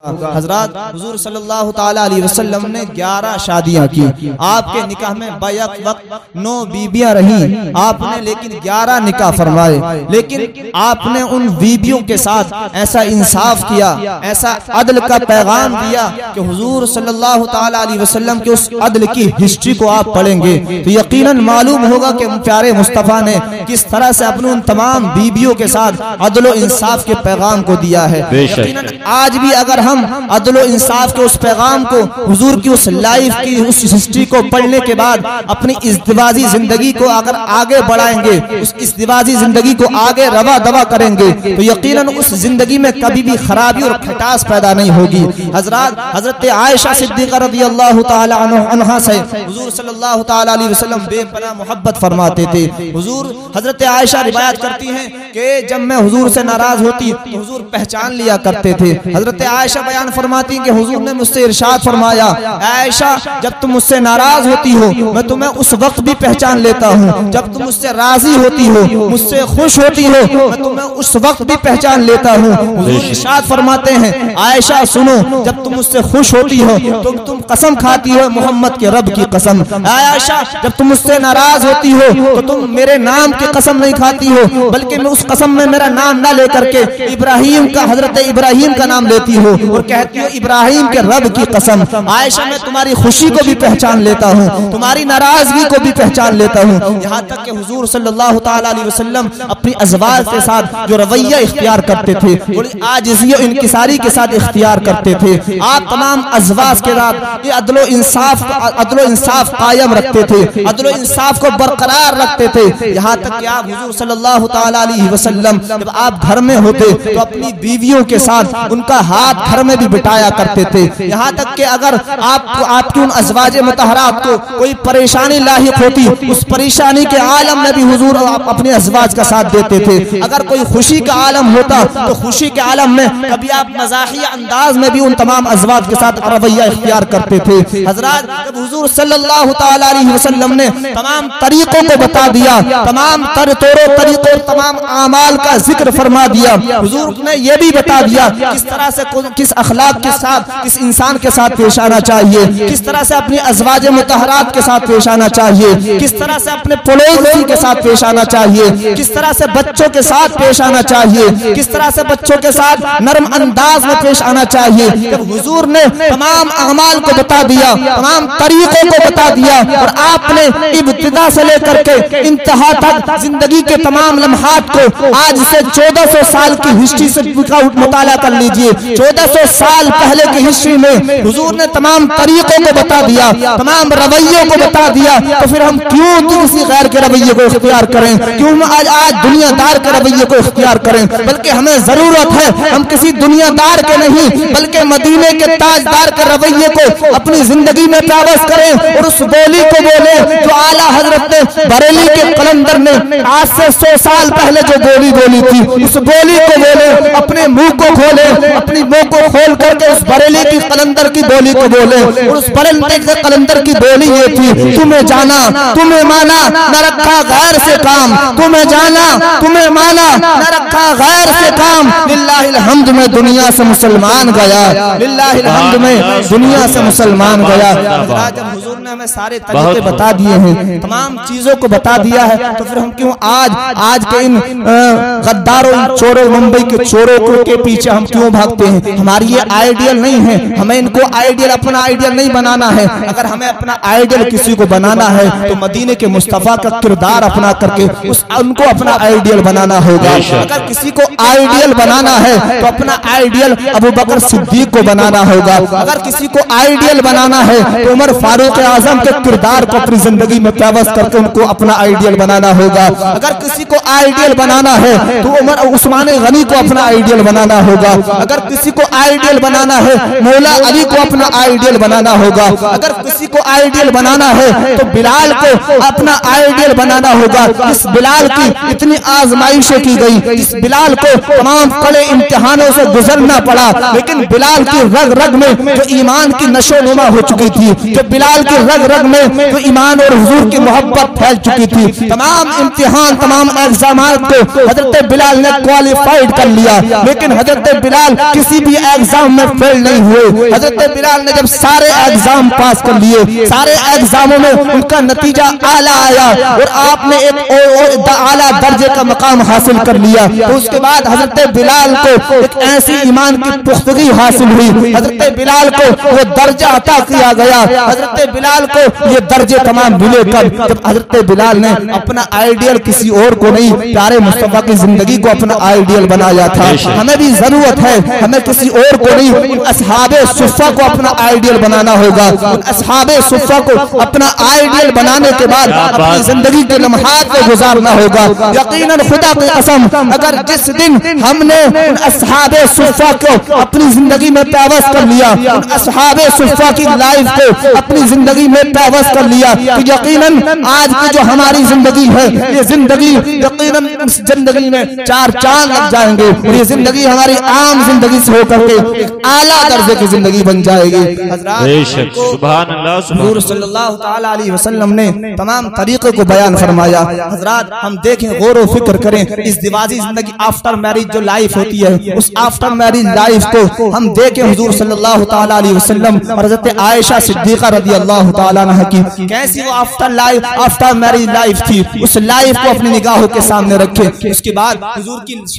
हजरत हुजूर सल्लल्लाहु ताला अलैहि वसल्लम ने 11 शादियां की। आपके निकाह में बैक वक्त 9 बीबियां रही आपने, लेकिन 11 निकाह फरमाए। लेकिन आपने उन बीबियों के साथ ऐसा इंसाफ किया, ऐसा अदल का पैगाम दिया कि हुजूर सल्लल्लाहु ताला अलैहि वसल्लम के उस अदल की हिस्ट्री को आप पढ़ेंगे तो यकीनन मालूम होगा कि प्यारे मुस्तफा ने किस तरह से अपने उन तमाम बीबियों के साथ अदल व इंसाफ के पैगाम को दिया है। यकीनन आज भी अगर हम अदल व इंसाफ के उस पैगाम को, हुजूर की उस लाइफ की उस हिस्ट्री को पढ़ने के बाद अपनी इज़्दिवाजी जिंदगी को अगर आगे बढ़ाएंगे, उस इज़्दिवाजी जिंदगी को आगे रवा दवा करेंगे तो यकीनन उस जिंदगी में कभी भी खराबी और खटास पैदा नहीं होगी। हजरत आयशा सिद्दीक़ा रज़ियल्लाहु ताला अन्हा से हुजूर सल्लल्लाहु ताला अलैहि वसल्लम बेपनाह मोहब्बत फरमाते थे। हुजूर हजरत आयशा रिवायत करती हैं कि जब मैं हुजूर से नाराज होती तो हुजूर पहचान लिया करते थे। हजरत आयशा बयान फरमाती कि हुजूर ने मुझसे इरशाद फरमाया, आयशा जब तुम मुझसे नाराज होती हो मैं तुम्हें उस वक्त भी पहचान लेता हूँ, जब तुम मुझसे राजी होती हो, मुझसे खुश होती हो, मैं तुम्हें उस वक्त भी पहचान लेता हूँ। हुजूर इरशाद फरमाते हैं, आयशा सुनो, जब तुम मुझसे खुश होती हो तो तुम कसम खाती हो मोहम्मद के रब की कसम। आयशा जब तुम मुझसे नाराज होती हो तो तुम मेरे नाम की कसम नहीं खाती हो, बल्कि मैं उस कसम में मेरा नाम ना लेकर के इब्राहिम का, हजरत इब्राहिम का नाम लेती हो और कहती हो इब्राहिम के रब की कसम। आयशा मैं तुम्हारी खुशी को भी पहचान लेता हूँ, तुम्हारी नाराजगी को भी पहचान लेता हूँ। यहाँ तक कि हुजूर सल्लल्लाहु ताला अलैहि वसल्लम अपनी अज़वाज के साथ जो रवैया इख्तियार करते थे, आजिज़ी और इनकिसारी के साथ इख्तियार करते थे। आप तमाम अज़वाज के साथ ये अदल व इंसाफ कायम रखते थे, अदल व इंसाफ को बरकरार रखते थे। यहाँ तक कि आप हुजूर सल्लल्लाहु ताला अलैहि वसल्लम जब आप घर में होते तो अपनी बीवियों के साथ उनका हाथ घर में भी बिठाया करते थे। यहाँ तक कि अगर आपकी उन अज़वाज मुतहरात को कोई परेशानी लाहिक होती, उस परेशानी के आलम में भी हुजूर अपने अज़वाज का साथ देते थे। अगर कोई खुशी का आलम होता तो खुशी के आलम में कभी आप मज़ाहिया अंदाज में भी उन तमाम अज़वाज के साथ रवैया इख्तियार करते थे। हज़रात जब हुजूर सल्लल्लाहु ताला अलैहि वसल्लम ने तमाम तरीकों को बता दिया, तमाम तरीकों तमाम आमाल का जिक्र फरमा दिया, हुजूर ने यह भी बता दिया किस तरह से किस अखलाक के साथ किस इंसान के साथ पेश आना चाहिए, किस तरह से अपनी अज़वाज मुतहरात के साथ पेश आना चाहिए, किस तरह से अपने पड़ोसी के साथ पेश आना चाहिए, किस तरह से बच्चों के साथ पेश आना चाहिए, किस तरह से बच्चों के साथ नरम अंदाज में पेश आना चाहिए। जब हुजूर ने तमाम अमाल को बता दिया, तमाम तरीकों को बता दिया और आपने इब्तिदा से लेकर के इंतहा तक जिंदगी के तमाम लम्हात को आज से 1400 साल की हिस्ट्री से मुताला कर लीजिए। 1400 साल पहले की हिस्ट्री में हुजूर ने तमाम तरीकों को बता दिया, तमाम रवैयों को बता दिया, तो फिर हम क्यों किसी गैर के रवैये को इख्तियार करें, क्यों आज दुनियादार के रवैये को इख्तियार करें। बल्कि हमें जरूरत है हम किसी दुनियादार के नहीं बल्कि मदीने के ताजदार के रवैये को अपनी जिंदगी में पेश करें और उस बोली को बोले जो आला हजरत ने बरेली के कलंदर ने आज से 100 साल पहले जो बोली बोली थी, उस बोली को बोले, अपने मुंह को खोले, अपनी मुंह को खोल करके उस बरेली की कलंदर की बोली को बोले। और उस बरेली के कलंदर की बोली ये थी, तुम्हें जाना तुम्हें माना न रखा गैर से काम, तुम्हें जाना तुम्हें माना न रखा गैर से काम। लिल्लाहिल हम्द में दुनिया से मुसलमान गया, लिल्लाहिल हम्द में दुनिया से मुसलमान गया। जब हुजूर ने हमें सारे तरीके बता दिए हैं, तमाम चीजों को बता दिया है, तो फिर हम क्यों आज के इन गद्दारों चोरों, मुंबई के चोरों के पीछे हम क्यों भागते हैं। हमारी ये आइडियल नहीं है, हमें इनको आइडियल अपना आइडियल नहीं बनाना है। अगर हमें अपना आइडियल किसी को बनाना है तो मदीने के मुस्तफा का किरदार अपना करके उनको अपना आइडियल बनाना होगा। अगर किसी को आइडियल बनाना है तो अपना आइडियल अबू बकर सिद्दीक को बनाना होगा। अगर किसी को आइडियल बनाना है तो उमर फारूक आजम के किरदार को अपनी जिंदगी में पेश करके उनको अपना आइडियल बनाना होगा। अगर किसी को आइडियल बनाना है तो उमर उस्मान गनी को अपना आइडियल बनाना होगा। अगर किसी को आइडियल बनाना है मौला अली को अपना आइडियल बनाना होगा। अगर किसी को आइडियल बनाना है तो बिलाल को अपना आइडियल बनाना होगा। इस बिलाल की इतनी आजमाइशें की गई, इस बिलाल को तमाम कड़े इम्तिहानों से गुजरना पड़ा, लेकिन बिलाल की रग रग में जो ईमान की नशोनुमा हो चुकी थी, जो बिलाल की रग रग में जो ईमान और हुजूर की मोहब्बत फैल चुकी थी, तमाम इम्तिहान तमाम एग्जामात को हजरत बिलाल ने क्वालिफाइड कर लिया। लेकिन हजरत बिलाल किसी भी एग्जाम में फेल नहीं हुए। हजरत बिलाल ने जब सारे एग्जाम पास कर लिए, सारे एग्जामों में उनका नतीजा आला आया और आपने एक आला दर्जे का मकाम हासिल कर लिया, तो उसके बाद हजरत बिलाल को एक ऐसी ईमान की पुख्तगी हासिल हुई, हजरत बिलाल को वो दर्जा अता किया गया। हजरत बिलाल को ये दर्जे तमाम मिले कब? जब हजरत बिलाल ने अपना आइडियल किसी और को नहीं, प्यारे मुस्तफा की जिंदगी को अपना आइडियल बनाया था। हमें भी जरूरत है, हमें किसी और को नहीं, उन असहाबे सुफ़ा को अपना आइडियल बनाना होगा। उन असहाबे सुफ़ा को अपना आइडियल बनाने के बाद अपनी जिंदगी के लम्हात में गुजारना होगा। यकीनन खुदा की कसम, अगर जिस दिन हमने उन असहाबे सुफ़ा को अपनी जिंदगी में पेवस कर लिया, उन असहाबे सुफ़ा की लाइफ को अपनी जिंदगी में पेवस कर लिया, तो यकीनन आज की जो हमारी जिंदगी है, ये जिंदगी यकीनन इस जिंदगी में चार चांद लग जाएंगे और ये जिंदगी हमारी आम जिंदगी से होकर के एक आला दर्जे की जिंदगी बन जाएगी। हुज़ूर सल्लल्लाहु तआला अलैहि वसल्लम ने तमाम तरीके को बयान फरमाया। हजरात हम देखें, गौर व फिक्र करें, इस दिवाजी जिंदगी आफ्टर मैरिज जो लाइफ होती है, उस आफ्टर मैरिज लाइफ को हम देखें। हुज़ूर सल्लल्लाहु तआला अलैहि वसल्लम और हज़रत आयशा सिद्दीक़ा रज़ियल्लाहु तआला अन्हा की कैसी वो आफ्टर मैरिज लाइफ थी, उस लाइफ को अपनी निगाहों के सामने रखे। उसके बाद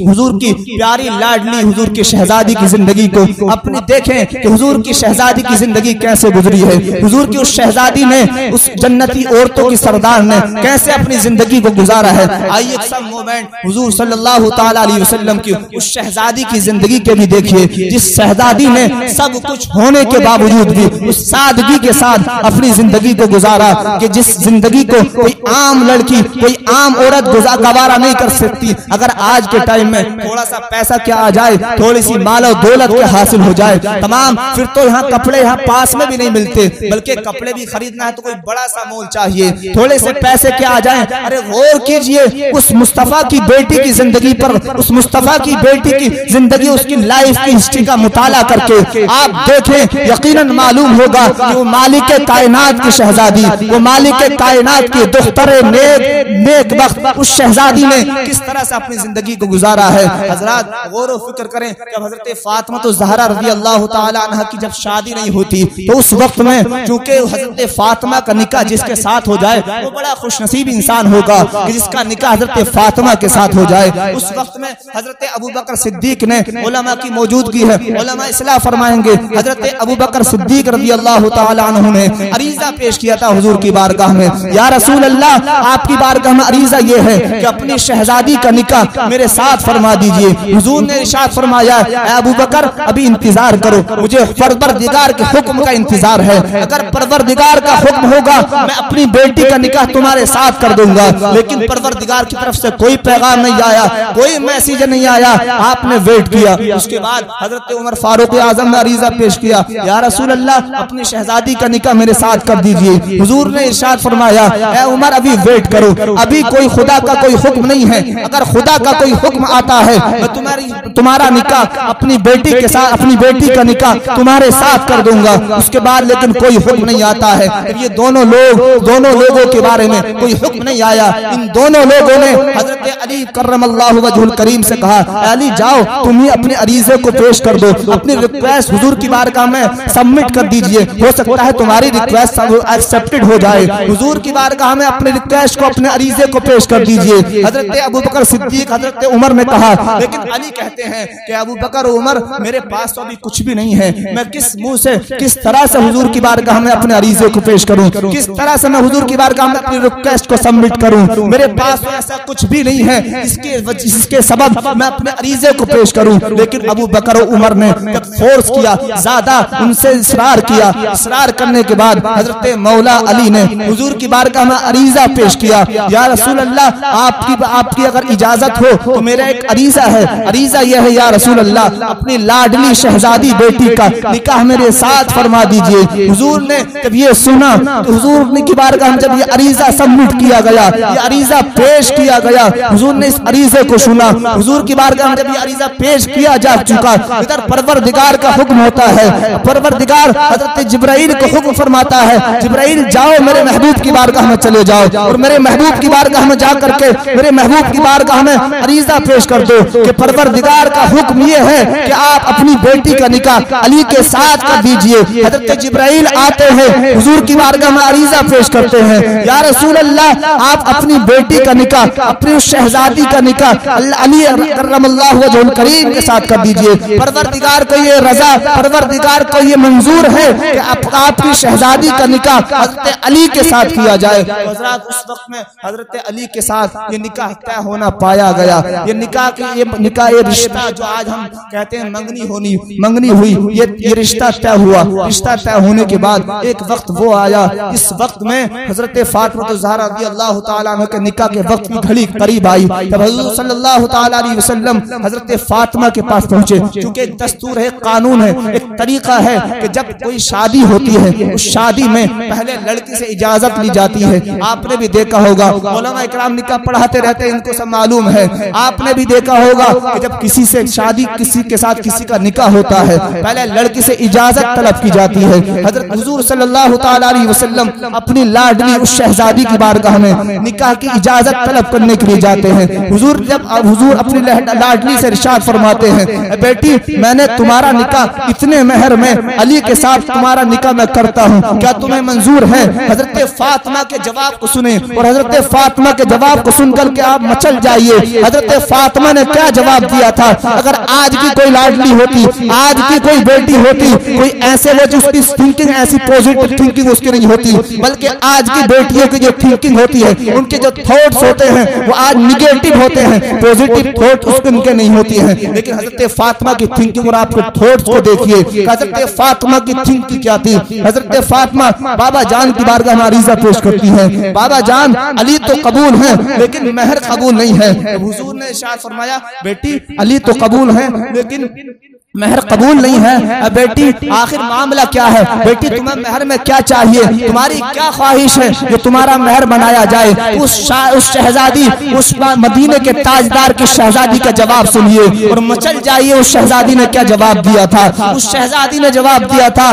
हुजूर की प्यारी लाडली हुजूर की शहजादी की जिंदगी को अपनी देखें कि हुजूर की शहजादी की जिंदगी कैसे गुजरी है। हुजूर की उस शहजादी ने, उस जन्नती औरतों की सरदार ने कैसे अपनी जिंदगी को गुजारा है। आइए सब मोमेंट हुजूर सल्लल्लाहु तआला अलैहि वसल्लम की उस शहजादी की जिंदगी के भी देखिए, जिस शहजादी ने सब कुछ होने के बावजूद भी उस सादगी के साथ अपनी जिंदगी को गुजारा, कि जिस जिंदगी को कोई आम लड़की, कोई आम औरत गवारा नहीं कर सकती। अगर आज के टाइम में थोड़ा सा पैसा क्या आ जाए, थोड़ी सी माल और दौलत क्या हासिल हो जाए तमाम, फिर तो यहाँ कपड़े यहाँ पास में भी नहीं मिलते, बल्कि कपड़े भी खरीदना है तो कोई बड़ा सा मॉल चाहिए। थोड़े से पैसे क्या आ जाए, अरे गौर कीजिए उस मुस्तफा की बेटी की जिंदगी पर, उस मुस्तफा की बेटी की जिंदगी, उसकी लाइफ की हिस्ट्री का मुताला करके आप देखें, यकीनन मालूम होगा कि वो मालिक कायनात की शहजादी, वो मालिक कायनात की दुख्तरे नेक वक्त उस शहजादी ने किस तरह से अपनी जिंदगी को गुजारा है। हजरात गौर व फिक्र करें, जब हजरत फातिमा तो ज़हरा रज़ियल्लाहु तआला अन्हा की जब शादी नहीं होती, तो उस वक्त में चूंकि हजरत फातिमा का निकाह जिसके साथ हो जाए वो बड़ा खुशनसीब इंसान होगा कि जिसका निकाह हजरत फातिमा के साथ हो जाए। उस वक्त में हजरत अबू बकर सिद्दीक ने, उलमा की मौजूदगी है, उलमा इस्लाह फरमाएंगे, हजरत अबू बकर सिद्दीक रज़ियल्लाहु तआला अन्हु ने अरीजा पेश किया था हुजूर की बारगाह में, या रसूल अल्लाह, आपकी बारगाह में अरीजा ये है कि अपनी शहजादी का निकाह मेरे साथ फरमा दीजिए। हुजूर ने इरशाद फरमाया, अबू बकर अभी इंतजार करो, मुझे परवरदिगार के हुक्म का इंतजार है। अगर परवरदिगार का हुक्म होगा मैं अपनी बेटी का निकाह तुम्हारे साथ कर दूंगा, लेकिन परवरदिगार की तरफ से कोई पैगाम नहीं आया, कोई मैसेज नहीं आया। आपने वेट किया। उसके बाद हजरत उमर फारूक आजम ने अरीजा पेश किया, या रसूल अल्लाह, अपनी शहजादी का निकाह मेरे साथ कर दीजिए। हुजूर ने इरशाद फरमाया, ए उमर अभी वेट करो, अभी कोई खुदा का कोई हुक्म नहीं है। अगर खुदा का कोई हुक्म आता है मैं तुम्हारा निकाह अपनी बेटी के साथ, अपनी बेटी का निकाह तुम्हारे साथ कर दूंगा। उसके बाद लेकिन कोई हुक्म नहीं आता है। ये दोनों लोगों के बारे में कोई हुक्म नहीं आया। इन दोनों लोगों ने हजरत अली कर्रमल्लाहु वजहुल करीम से कहा, अली जाओ तुम ही अपने अरीजे को पेश कर दो, अपनी रिक्वेस्ट हुजूर की बारगाह में सबमिट कर दीजिए, हो सकता है तुम्हारी रिक्वेस्ट एक्सेप्टेड हो जाए। हुजूर की बारगाह में अपने रिक्वेस्ट को, अपने अरीजे को पेश कर दीजिए। हजरत अबू बकर सिद्दीक, हजरत उमर ने कहा, लेकिन अली कहते हैं कि अबू बकर उमर मेरे पास तो अभी कुछ भी नहीं है, मैं किस मुंह से, किस तरह से हुजूर की बारगाह में अपने अरीजे को पेश करूं, किस तरह से मैं हुजूर की बारगाह में अपनी रिक्वेस्ट को सबमिट करूं, मेरे पास तो ऐसा कुछ भी नहीं है इसके सबब मैं अपने अरीजे को पेश करूं। लेकिन अबू बकर उमर ने जब फोर्स किया, ज्यादा उनसे इसरार किया, इसरार करने के बाद हजरत मौला अली ने हुजूर की बारगाह में अरीजा पेश किया, या रसूल अल्लाह, आपकी अगर इजाजत हो तो मेरा एक अरीजा है, अरीजा यह है या रसूल अल्लाह, अपनी लाडली शहजादी बेटी का निकाह मेरे साथ फरमा दीजिए। हुजूर ने जब ये सुना तो हुजूर ने की बारगाह में जब ये अरीजा सबमिट किया गया, ये अरीजा पेश किया गया, हुजूर ने इस अरीजे को सुना। हुजूर की बारगाह में जब ये अरीजा पेश किया जा चुका, इधर परवरदिगार का हुक्म होता है, परवरदिगार हजरत जिब्राइल को हुक्म फरमाता है, जिब्राइल जाओ मेरे महबूब की बारगाह में चले जाओ और मेरे महबूब की बारगाह में जाकर के मेरे महबूब की बारगाह में अरीजा पेश कर दो कि परवरदिगार का हुक्म ये है कि आप आप अपनी बेटी का निकाह अली के साथ कर दीजिए। हजरत जिब्राइल आते हैं, हुजूर की बारगाह में अरीजा पेश करते हैं, या रसूल अल्लाह आप अपनी बेटी का निकाह, अपनी उस शहजादी का निकाह अली करमल्लाहु वजहुल करीम के साथ कर दीजिए। परवरदिगार को ये रजा, परवरदिगार को ये मंजूर है कि आपकी शहजादी का निकाह हजरत अली के साथ किया जाए। हजरत उस वक्त में हजरत अली के साथ ये निकाह तय होना पाया गया। ये निकाह ये रिश्ता जो आज हम कहते हैं मंगनी हुई, ये रिश्ता तय हुआ। रिश्ता तय होने के बाद एक वक्त वो आया, इस वक्त में हजरत फातिमा ज़हरा रज़ियल्लाहु ताला अन्हा के निकाह के वक्त की घड़ी करीब आई। तब हुजूर सल्लल्लाहु ताला अलैहि वसल्लम हजरत फातिमा के पास पहुंचे। क्योंकि एक दस्तूर है, कानून है, एक तरीका है कि जब कोई शादी होती है उस शादी में पहले लड़की से इजाजत ली जाती है। आपने भी देखा होगा, उलमा इकराम निकाह पढ़ाते रहते हैं, इनको सब मालूम है। आपने भी देखा होगा कि जब किसी से शादी, किसी के साथ किसी का निकाह होता है, पहले लड़की से इजाजत तलब की जाती है। हजरत हुजूर सल्लल्लाहु ताला अलैहि वसल्लम अपनी लाडली उस शहजादी की बारगाह में निकाह की इजाजत तलब करने के लिए जाते हैं। हुजूर अपनी लाडली से इरशाद फरमाते हैं, बेटी मैंने तुम्हारा निकाह इतने मेहर में अली के साथ तुम्हारा निकाह मैं करता हूँ, क्या तुम्हें मंजूर है? हजरत फातिमा के जवाब को सुने और हजरत फातिमा के जवाब को सुनकर के आप मचल जाइए। हजरत फातिमा ने क्या जवाब दिया था? अगर आज की कोई लाडली होती, आज की कोई बेटी होती, कोई ऐसे वो जिसकी थिंकिंग ऐसी पॉजिटिव थिंकिंग उसकी नहीं होती, बल्कि आज की बेटियों की जो थिंकिंग होती है, उनके जो थॉट्स होते हैं वो आज निगेटिव होते हैं, पॉजिटिव थॉट उनके नहीं होती है। लेकिन हजरत फातिमा की थिंकिंग और आपके थॉट्स को देखिए, हजरत फातिमा की थिंकिंग क्या थी। हजरत फातिमा बाबा जान की बारगाह में अरीजा पेश करती है, बाबा जान अली तो कबूल है लेकिन मेहर कबूल नहीं है। हुजूर ने इरशाद फरमाया, बेटी अली तो कबूल है लेकिन मेहर कबूल नहीं है। बेटी आखिर मामला क्या है? बेटी तुम्हें मेहर में क्या चाहिए? तुम्हारी क्या ख्वाहिश है जो तुम्हारा मेहर बनाया जाए? उस शहजादी, उस मदीने के ताजदार की शहजादी का जवाब सुनिए और मचल जाइए। उस शहजादी ने क्या जवाब दिया था? उस शहजादी ने जवाब दिया था,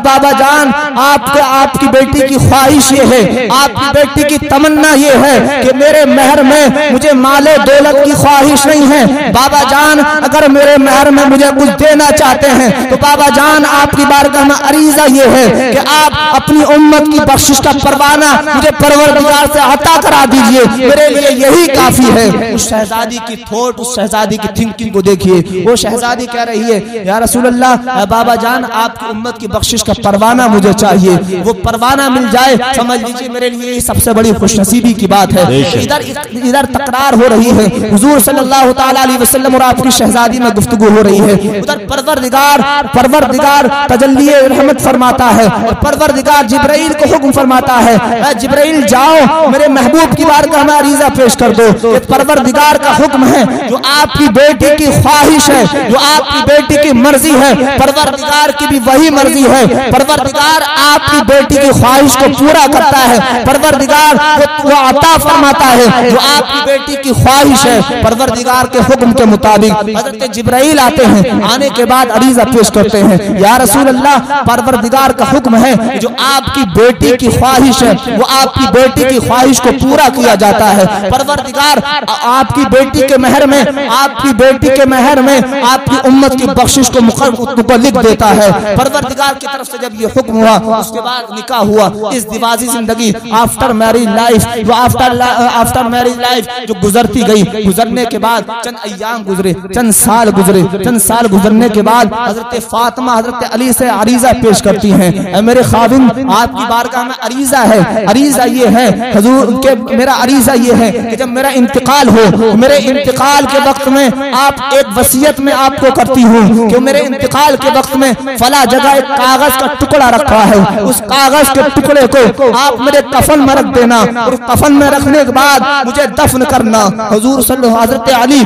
बाबा जान आपकी बेटी की ख्वाहिश ये है, आपकी बेटी की तमन्ना ये है कि मेरे मेहर में मुझे माले दौलत की ख्वाहिश नहीं है। बाबा जान अगर मेरे मेहर में मुझे कुछ देना चाहते हैं तो बाबा जान आपकी बारगाह में अरीजा ये है कि आप अपनी उम्मत की बख्शिश का परवाना मुझे परवरदिगार से अता करा दीजिए, मेरे लिए यही काफी है। उस शहजादी की थॉट, उस शहजादी की थिंकिंग को देखिए। वो शहजादी कह रही है, या रसूल अल्लाह बाबा जान आपकी उम्मत की बख्शिश का परवाना मुझे चाहिए। वो परवाना मिल जाए समझ लीजिए मेरे लिए ये सबसे बड़ी खुशनसीबी की बात है। इधर तकरार हो रही है, हुजूर सल्लल्लाहु ताला अलैहि वसल्लम और आपकी शहजादी में गुफ्तगू हो रही है। परवरदिगार तजल्ली रहमत फरमाता है और परवरदिगार जिब्राइल को हुक्म फरमाता है, जिब्राइल जाओ मेरे महबूब की बारगाह में अरीजा पेश कर दो। परवरदिगार का हुक्म है, जो आपकी बेटी की ख्वाहिश है, जो आपकी बेटी की मर्जी है, परवरदिगार की भी वही मर्जी है। परवरदिगार आपकी बेटी की ख्वाहिश को पूरा करता है, परवरदिगार वो अता फरमाता है जो आपकी बेटी की ख्वाहिश है। परवरदिगार के हुक्म के मुताबिक हजरत जिब्राइल आते हैं, आने के बाद अरीजा पेश करते हैं, या रसूल अल्लाह परवरदिगार का हुक्म है जो आपकी बेटी की ख्वाहिश है वो आपकी बेटी की ख्वाहिश को पूरा किया जाता है। परवरदिगार आपकी बेटी के मेहर में, आपकी बेटी के मेहर में आपकी उम्मत की बख्शिश को लिख देता है। परवरदिगार की तरफ से जब ये हुक्म हुआ उसके बाद निकाह हुआ। इस दिवाजी जिंदगी आफ्टर मैरिज लाइफ, जो आफ्टर मैरिज लाइफ जो गुजरती गई, गुजरने के बाद चंद अय्याम गुजरे, चंद साल गुजरे, चंद साल गुजरने के बाद हजरत फातिमा हजरत अली से अरीजा पेश करती हैं, मेरे खाविंद आपकी बारगाह में अरीजा है। अरीजा ये है हुजूर के, मेरा अरीजा ये है कि जब मेरा इंतकाल हो, मेरे इंतकाल के वक्त में आप एक वसीयत में आपको करती हूँ कि मेरे इंतकाल के वक्त में फला जगह एक कागज का टुकड़ा रखा है, उस कागज के टुकड़े को आप मेरे कफन में रख देना और कफन में रखने के बाद मुझे दफन करना। हुजूर हजरत अली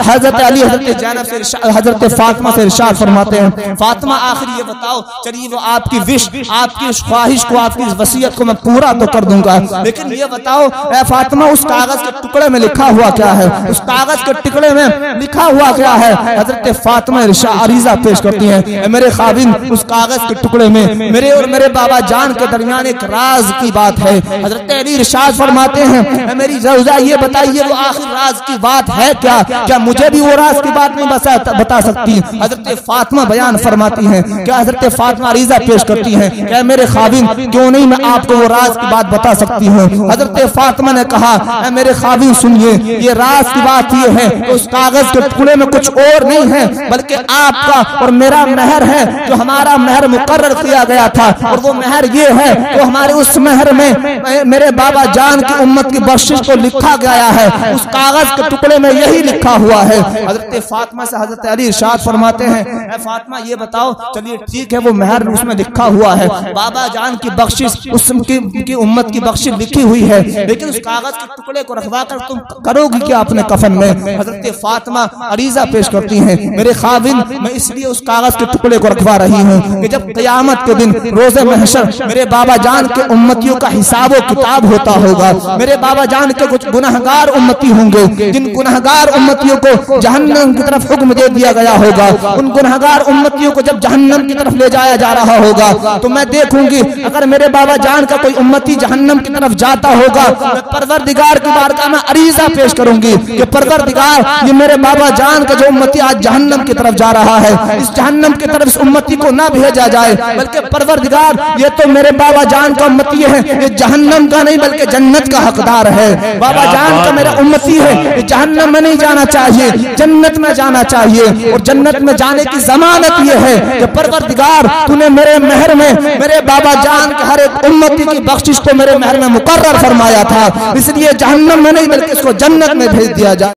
हजरत जैनब से, हजरत फातिमा से इरशाद फरमाते हैं, फातिमा आखिर ये बताओ, चलिए वो आपकी विश, आपकी उस ख्वाहिश को, आपकी इस वसीयत को मैं पूरा तो कर दूंगा, लेकिन ये बताओ फातिमा उस कागज के टुकड़े में लिखा हुआ क्या है? उस कागज के टुकड़े में लिखा हुआ क्या है? हजरत फातिमा अरीजा पेश करती हैं, मेरे खाविंद उस कागज के टुकड़े में मेरे और मेरे बाबा जान के दरमियान एक राज की बात है। हजरत अली इरशाद फरमाते हैं, मेरी जौजा ये बताइए वो आखिर राज की बात है क्या? क्या मुझे भी वो राज की बात नहीं बता सकती। हजरत फातिमा बयान फरमाती हैं, क्या हजरत फातिमा अरीजा पेश करती हैं, क्या मेरे खाविन क्यों नहीं मैं आपको वो राज की बात बता सकती हूँ। हजरत फातिमा ने कहा, मेरे खाविन सुनिए, ये राज की बात ये है कि उस कागज के टुकड़े में कुछ और नहीं है बल्कि आपका और मेरा मेहर है, जो हमारा मेहर मुकर्रर किया गया था। और वो मेहर ये है तो हमारे उस मेहर में मेरे बाबा जान की उम्मत की बख्शिश को लिखा गया है, उस कागज के टुकड़े में यही लिखा हुआ है। हजरत फातिमा से हजरत अली इरशाद फरमाते हैं, फातिमा ये बताओ, चलिए ठीक है वो मेहर उसमें लिखा हुआ है, बाबा जान की बख्शिश उसकी उम्मत की बख्शिश लिखी हुई है, लेकिन उस कागज के टुकड़े को रखवा कर तुम करोगी क्या अपने कफन में। हजरत फातिमा अरीजा पेश करती हैं, मेरे खाविन मैं इसलिए उस कागज के टुकड़े को रखवा रही हूँ कि जब क़यामत के दिन रोज़े महशर मेरे बाबा जान के उम्मतियों का हिसाब व किताब होता होगा, मेरे बाबा जान के कुछ गुनहगार उम्मती होंगे, जिन गुनहगार उम्मतियों को जहन्नम की तरफ हुक्म दे दिया गया होगा, उन गुनहगार उम्मतियों को जब जहन्नम की तरफ ले जाया जा रहा होगा तो मैं देखूंगी अगर मेरे बाबा जान का कोई उम्मती जहन्नम की तरफ जाता होगा, मैं परवरदिगार की बारगाह में अरीजा पेश करूंगी कि परवरदिगार ये मेरे बाबा जान का जो उम्मती आज जहन्नम की तरफ जा रहा है, इस जहन्नम की तरफ इस उम्मती को ना भेजा जाए, बल्कि परवरदिगार ये तो मेरे बाबा जान का उम्मती है, ये जहन्नम का नहीं बल्कि जन्नत का हकदार है। बाबा जान का मेरा उम्मती है, ये जहन्नम में नहीं जाना चाहिए, जन्नत में जाना चाहिए। और जन्नत में जाने की जमानत ये है कि परवरदिगार तूने मेरे मेहर में मेरे बाबा जान के हर एक उम्मती की बख्शिश को मेरे मेहर में मुकर्रर फरमाया था, इसलिए जहन्नम में नहीं बल्कि इसको जन्नत में भेज दिया जाए।